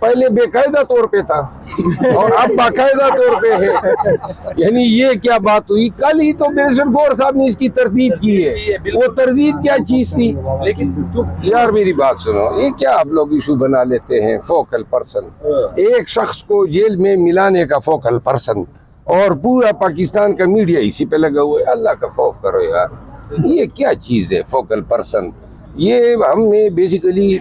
پہلے بےقاعدہ طور پہ تھا اور اب باقاعدہ طور پہ ہے. یعنی یہ کیا بات ہوئی؟ کل ہی تو بیریسٹر گور صاحب نے اس کی تردید کی ہے. وہ تردید کیا چیز تھی؟ لیکن یار میری بات سنو، یہ کیا آپ لوگ ایشو بنا لیتے ہیں؟ فوکل پرسن، ایک شخص کو جیل میں ملانے کا فوکل پرسن، اور پورا پاکستان کا میڈیا اسی پہ لگا ہوا ہے. اللہ کا خوف کرو یار، یہ کیا چیز ہے فوکل پرسن؟ یہ ہم نے بیسیکلی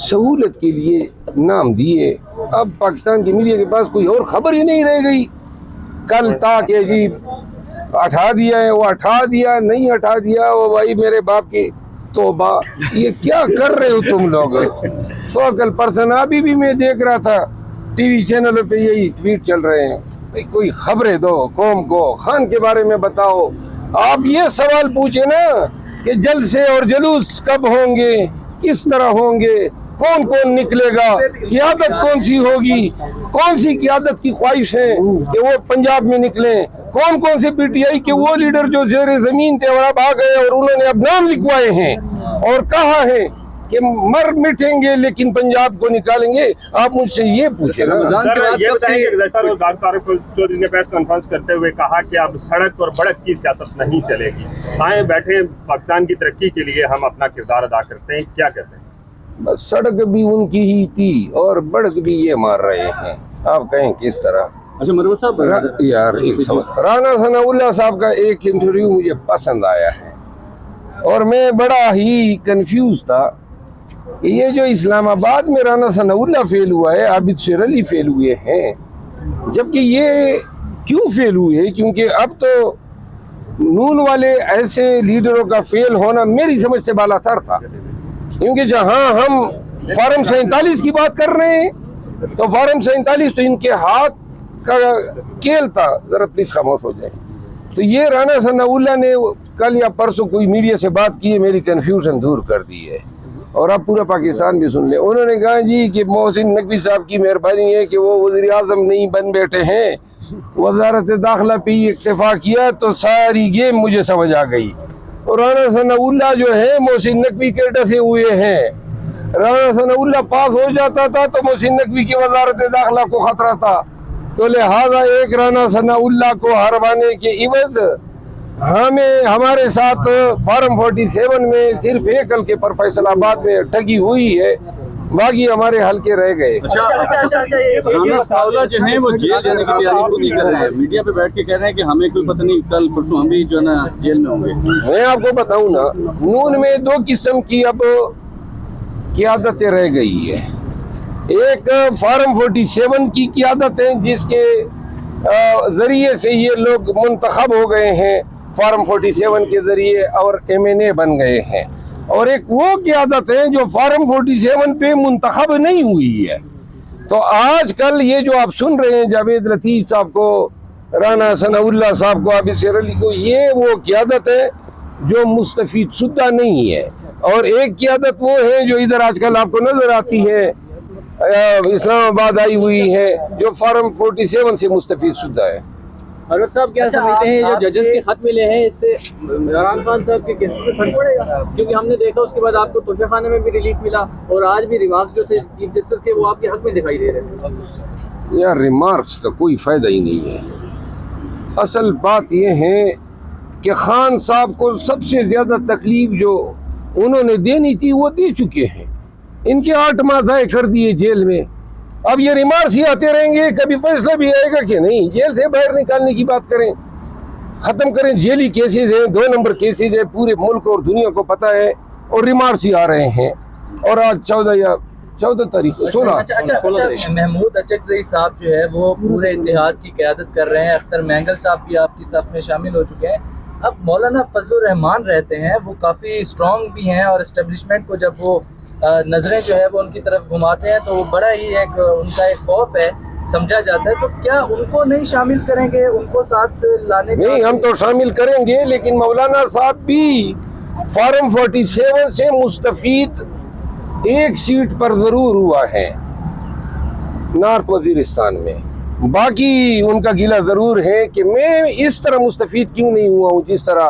سہولت کے لیے نام دیے. اب پاکستان کی میڈیا کے پاس کوئی اور خبر ہی نہیں رہ گئی. کل تا کہ جی اٹھا دیا ہے، وہ اٹھا دیا، نہیں اٹھا دیا، وہ بھائی میرے باپ کی توبہ. یہ کیا کر رہے ہو تم لوگ؟ فوکل پرسن ابھی بھی میں دیکھ رہا تھا ٹی وی چینلوں پہ یہی ٹویٹ چل رہے ہیں. بھائی کوئی خبریں دو قوم کو، خان کے بارے میں بتاؤ. آپ یہ سوال پوچھیں نا کہ جلسے اور جلوس کب ہوں گے، کس طرح ہوں گے، کون کون نکلے گا، قیادت کون سی ہوگی، کون سی قیادت کی خواہش ہے کہ وہ پنجاب میں نکلیں، کون کون سے پی ٹی آئی کے وہ لیڈر جو زیر زمین تھے اور اب آ گئے اور انہوں نے اب نام لکھوائے ہیں اور کہا ہے کہ مر مٹیں گے لیکن پنجاب کو نکالیں گے. آپ مجھ سے یہ پوچھیں نا. یہ بتائیں کہ گزشتہ روز ڈاکٹر طارق چودھری نے پریس کانفرنس کرتے ہوئے کہا کہ اب سڑک اور بڑک کی سیاست نہیں چلے گی. آئیں بیٹھے پاکستان کی ترقی کے لیے ہم اپنا کردار ادا کرتے ہیں، کیا کہتے ہیں؟ بس سڑک بھی ان کی ہی تھی اور بڑک بھی یہ مار رہے ہیں. آپ کہیں کس طرح؟ اچھا مروت صاحب، یار ایک سوال، رانا ثناء اللہ صاحب کا ایک انٹرویو مجھے پسند آیا ہے اور میں بڑا ہی کنفیوز تھا کہ یہ جو اسلام آباد میں رانا ثناء اللہ فیل ہوا ہے، عابد شیر علی فیل ہوئے ہیں، جبکہ یہ کیوں فیل ہوئے؟ کیونکہ اب تو نون والے ایسے لیڈروں کا فیل ہونا میری سمجھ سے بالا تر تھا. کیونکہ جہاں ہم فارم 47 کی بات کر رہے ہیں تو فارم 47 تو ان کے ہاتھ کا کھیل تھا. ذرا پلیز خاموش ہو جائیں. تو یہ رانا ثناء اللہ نے کل یا پرسوں کوئی میڈیا سے بات کی ہے، میری کنفیوژن دور کر دی ہے اور اب پورا پاکستان بھی سن لے. انہوں نے کہا جی کہ محسن نقوی صاحب کی مہربانی ہے کہ وہ وزیر اعظم نہیں بن بیٹھے ہیں، وزارت داخلہ پہ ہی اکتفا کیا تو ساری گیم مجھے سمجھ آ گئی. اور رانا ثناء اللہ جو ہے محسن نقوی کے ڈسے ہوئے ہیں. رانا ثناء اللہ پاس ہو جاتا تھا تو محسن نقوی کی وزارت داخلہ کو خطرہ تھا. تو لہذا ایک رانا ثناء اللہ کو ہروانے کے عوض ہمیں ہمارے ساتھ فارم 47 میں صرف ایک حلقے پر فیصل آباد میں ٹھگی ہوئی ہے، باقی ہمارے حلقے رہ گئے. رانا ثناء جو ہیں وہ جیل جانے کی تیاری کو نہیں کر رہے ہیں، میڈیا پہ بیٹھ کے کہہ رہے ہیں کہ ہمیں کوئی پتہ نہیں کل پرسوں ہم بھی جو ہے نا جیل میں ہوں گے. میں آپ کو بتاؤں نا، نون میں دو قسم کی اب قیادتیں رہ گئی ہے. ایک فارم 47 کی قیادت ہے جس کے ذریعے سے یہ لوگ منتخب ہو گئے ہیں، فارم 47 کے ذریعے اور MNA بن گئے ہیں. اور ایک وہ قیادت ہے جو فارم 47 پہ منتخب نہیں ہوئی ہے. تو آج کل یہ جو آپ سن رہے ہیں جاوید لطیف صاحب کو، رانا ثناء اللہ صاحب کو، عابد شیر علی کو، یہ وہ قیادت ہے جو مستفید شدہ نہیں ہے. اور ایک قیادت وہ ہے جو ادھر آج کل آپ کو نظر آتی ہے، اسلام آباد آئی ہوئی ہے، جو فارم 47 سے مستفید شدہ ہے. حضرت صاحب کیا سمجھتے ہیں جو ججز کے خط ملے ہیں اس سے عمران خان صاحب کے کیسز پہ فرق پڑے گا؟ کیونکہ ہم نے دیکھا اس کے بعد آپ کو توشہ خانے میں بھی ریلیف ملا اور آج بھی ریمارکس جو تھے چیف جسٹس کے وہ آپ کے حق میں دکھائی دے رہے تھے. یار ریمارکس کا کوئی فائدہ ہی نہیں ہے. اصل بات یہ ہے کہ خان صاحب کو سب سے زیادہ تکلیف جو انہوں نے دینی تھی وہ دے چکے ہیں. ان کے 8 ماہ ضائع کر دیے جیل میں. اب یہ ریمارکس ہی آتے رہیں گے، کبھی فیصلہ بھی آئے گا کہ نہیں جیل سے باہر نکالنے کی بات کریں، ختم کریں. جیلی کیسز ہیں، 2 نمبر کیسز ہیں، پورے ملک اور دنیا کو پتہ ہے، اور ریمارکس ہی آ رہے ہیں. اور آج 14 تاریخ 16 محمود اچکزئی صاحب جو ہے وہ پورے اتحاد کی قیادت کر رہے ہیں. اختر مینگل صاحب بھی آپ کی صف میں شامل ہو چکے ہیں. اب مولانا فضل الرحمان رہتے ہیں، وہ کافی اسٹرانگ بھی ہیں اور اسٹیبلشمنٹ کو جب وہ نظریں جو ہے وہ ان کی طرف گھماتے ہیں تو وہ بڑا ہی ان کا ایک خوف ہے سمجھا جاتا ہے. تو کیا ان کو نہیں شامل کریں گے، ان کو ساتھ لانے کا؟ نہیں، ہم تو شامل کریں گے، لیکن مولانا صاحب بھی فارم 47 سے مستفید ایک سیٹ پر ضرور ہوا ہے نارتھ وزیرستان میں. باقی ان کا گلہ ضرور ہے کہ میں اس طرح مستفید کیوں نہیں ہوا ہوں جس طرح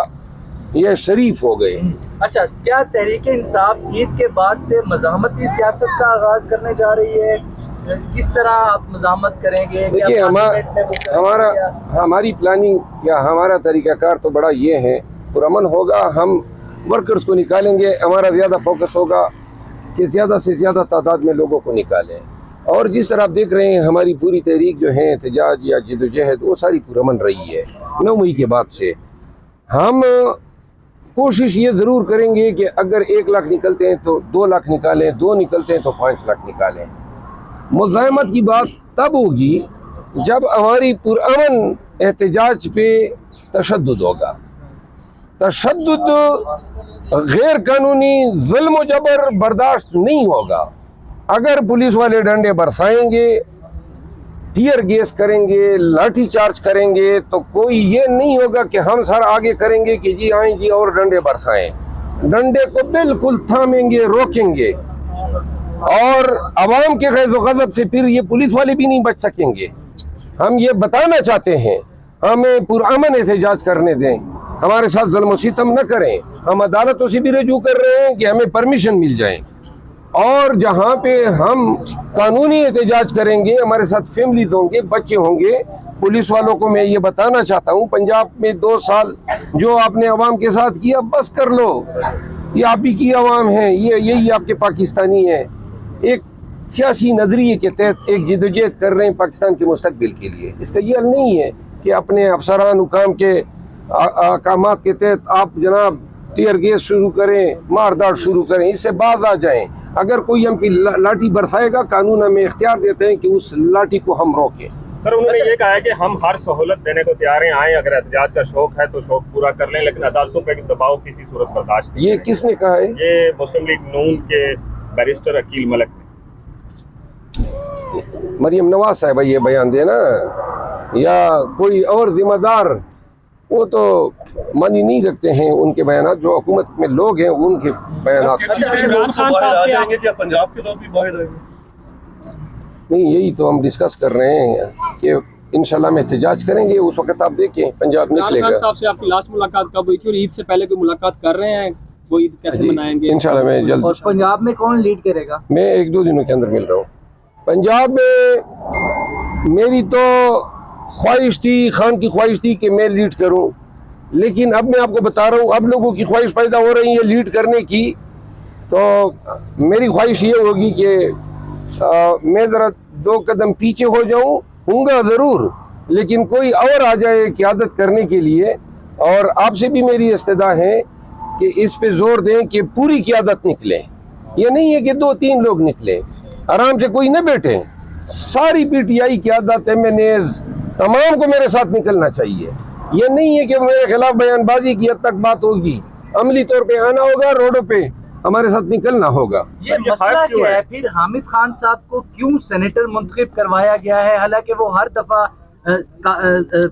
یہ شریف ہو گئے. اچھا، کیا تحریک انصاف عید کے بعد سے مزاحمتی سیاست کا آغاز کرنے جا رہی ہے؟ کس طرح آپ مزاحمت کریں گے؟ دیکھیے ہماری پلاننگ یا ہمارا طریقہ کار تو بڑا یہ ہے، پرامن ہوگا، ہم ورکرز کو نکالیں گے، ہمارا زیادہ فوکس ہوگا کہ زیادہ سے زیادہ تعداد میں لوگوں کو نکالیں، اور جس طرح آپ دیکھ رہے ہیں ہماری پوری تحریک جو ہے احتجاج یا جدوجہد وہ ساری پرامن رہی ہے 9 مئی کے بعد سے۔ ہم کوشش یہ ضرور کریں گے کہ اگر 1 لاکھ نکلتے ہیں تو 2 لاکھ نکالیں، 2 نکلتے ہیں تو 5 لاکھ نکالیں۔ مزاحمت کی بات تب ہوگی جب ہماری پرامن احتجاج پہ تشدد ہوگا، تشدد غیر قانونی ظلم و جبر برداشت نہیں ہوگا۔ اگر پولیس والے ڈنڈے برسائیں گے، ٹیئر گیس کریں گے، لاٹھی چارج کریں گے، تو کوئی یہ نہیں ہوگا کہ ہم سر آگے کریں گے کہ جی آئیں جی اور ڈنڈے برسائیں۔ ڈنڈے کو بالکل تھامیں گے، روکیں گے، اور عوام کے غیظ و غضب سے پھر یہ پولیس والے بھی نہیں بچ سکیں گے۔ ہم یہ بتانا چاہتے ہیں، ہمیں پرامن احتجاج کرنے دیں، ہمارے ساتھ ظلم و ستم نہ کریں۔ ہم عدالتوں سے بھی رجوع کر رہے ہیں کہ ہمیں پرمیشن مل جائے، اور جہاں پہ ہم قانونی احتجاج کریں گے ہمارے ساتھ فیملیز ہوں گے، بچے ہوں گے۔ پولیس والوں کو میں یہ بتانا چاہتا ہوں، پنجاب میں 2 سال جو آپ نے عوام کے ساتھ کیا بس کر لو، یہ آپ ہی کی عوام ہے، یہی آپ کے پاکستانی ہیں۔ ایک سیاسی نظریے کے تحت ایک جدوجہد کر رہے ہیں پاکستان کے مستقبل کے لیے۔ اس کا یہ حل نہیں ہے کہ اپنے افسران حکام کے احکامات کے تحت آپ جناب ٹیئر گیس شروع کریں، مار داڑ شروع کریں، اس سے باز آ جائیں۔ اگر کوئی ہم پہ لاٹھی برسائے گا، قانون ہمیں اختیار دیتے ہیں کہ اس لاٹھی کو ہم روکیں۔ سر انہوں نے یہ کہا ہے کہ ہم ہر سہولت دینے کو تیار ہیں، آئیں، اگر احتجاج کا شوق ہے تو شوق پورا کر لیں، لیکن عدالتوں پہ دباؤ کسی صورت برداشت نہیں۔ یہ کس نے کہا ہے؟ یہ مسلم لیگ نون کے بیرسٹر عقیل ملک نے۔ مریم نواز صاحبہ یہ بیان دینا، یا کوئی اور ذمہ دار، وہ تو مانی نہیں رکھتے ہیں ان کے بیانات، جو حکومت میں لوگ ہیں ان کے بیانات۔ عمران خان صاحب سے آئیں گے یا پنجاب کے لوگ بھی باہر آئیں گے؟ نہیں، یہی تو ہم ڈسکس کر رہے ہیں کہ انشاءاللہ ہم احتجاج کریں گے، اس وقت آپ دیکھیں پنجاب نکلے عمران خان گا۔ صاحب سے آپ کی لاسٹ ملاقات کب ہوئی تھی، اور عید سے پہلے کوئی ملاقات کر رہے ہیں؟ وہ عید کیسے منائیں گے انشاءاللہ میں جلد، اور پنجاب میں کون لیڈ کرے گا؟ میں 1-2 دنوں کے اندر مل رہا ہوں۔ پنجاب میں میری تو خواہش تھی، خان کی خواہش تھی کہ میں لیڈ کروں، لیکن اب میں آپ کو بتا رہا ہوں اب لوگوں کی خواہش پیدا ہو رہی ہے لیڈ کرنے کی، تو میری خواہش یہ ہوگی کہ میں ذرا 2 قدم پیچھے ہو جاؤں، ہوں گا ضرور، لیکن کوئی اور آ جائے قیادت کرنے کے لیے، اور آپ سے بھی میری استدعا ہے کہ اس پہ زور دیں کہ پوری قیادت نکلے، یہ نہیں ہے کہ 2-3 لوگ نکلے، آرام سے کوئی نہ بیٹھے، ساری پی ٹی آئی قیادت، MNAs تمام کو میرے ساتھ نکلنا چاہیے۔ یہ نہیں ہے کہ میرے خلاف بیان بازی کی حد تک بات ہوگی، عملی طور پہ آنا ہوگا، روڈوں پہ ہمارے ساتھ نکلنا ہوگا۔ یہ مسئلہ کیا ہے پھر؟ حامد خان صاحب کو کیوں سینیٹر منتخب کروایا گیا ہے، حالانکہ وہ ہر دفعہ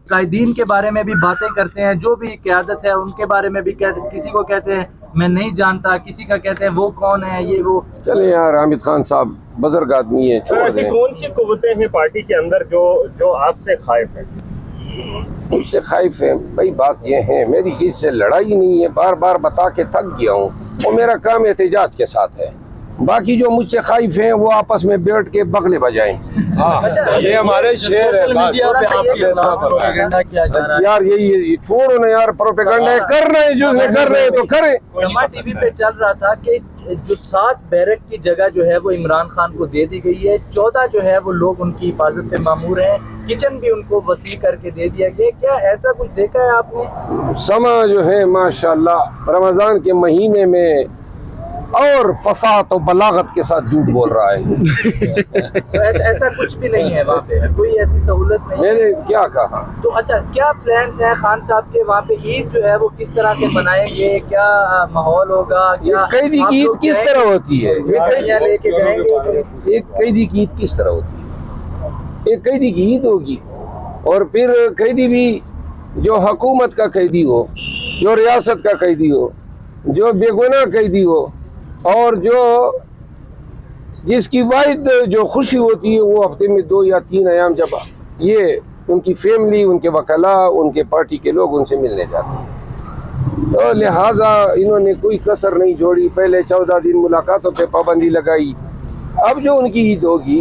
قائدین کے بارے میں بھی باتیں کرتے ہیں، جو بھی قیادت ہے ان کے بارے میں بھی کسی کو کہتے ہیں میں نہیں جانتا، کسی کا کہتے ہیں وہ کون ہے، یہ وہ۔ چلے یار، حامد خان صاحب بزرگ آدمی ہے، سر ایسی کون سی قوتیں ہیں پارٹی کے اندر جو آپ سے خائف ہیں؟ مجھ سے خائف ہے بھائی، بات یہ ہے میری کسی سے لڑائی نہیں ہے، بار بار بتا کے تھک گیا ہوں، وہ میرا کام احتجاج کے ساتھ ہے۔ باقی جو مجھ سے خائف ہیں وہ آپس میں بیٹھ کے بغلے بجائیں۔ یہ ہمارے شعر ہے، یار یہی چھوڑو نا یار، پروپیگنڈا کر رہے ہیں، جو کر رہے ہیں تو کریں۔ سما ٹی وی پہ چل رہا تھا کہ جو 7 بیرک کی جگہ جو ہے وہ عمران خان کو دے دی گئی ہے، 14 جو ہے وہ لوگ ان کی حفاظت پہ مامور ہیں، کچن بھی ان کو وسیع کر کے دے دیا گیا۔ کیا ایسا کچھ دیکھا ہے آپ نے؟ سما جو ہے ماشاءاللہ رمضان کے مہینے میں اور فصاحت و بلاغت کے ساتھ جھوٹ بول رہا ہے۔ ایسا کچھ بھی نہیں ہے وہاں پہ، کوئی ایسی سہولت نہیں میں ہے۔ نے کیا کہا؟ تو اچھا، کیا پلانس ہیں خان صاحب کے وہاں پہ؟ عید جو ہے وہ کس طرح سے منائیں گے؟ کیا ماحول ہوگا؟ کیا قیدی کی عید کس طرح ہوتی ہے؟ مٹھائیاں لے کے جائیں گے؟ ایک قیدی کی عید کس طرح ہوتی ہے؟ ایک قیدی کی عید ہوگی، اور پھر قیدی بھی جو حکومت کا قیدی ہو، جو ریاست کا قیدی ہو، جو بے گناہ قیدی ہو، اور جو جس کی واحد جو خوشی ہوتی ہے وہ ہفتے میں 2 یا 3 ایام جب یہ ان کی فیملی، ان کے وکلاء، ان کے پارٹی کے لوگ ان سے ملنے جاتے ہیں، تو لہٰذا انہوں نے کوئی کسر نہیں چھوڑی۔ پہلے 14 دن ملاقاتوں پہ پابندی لگائی، اب جو ان کی عید ہوگی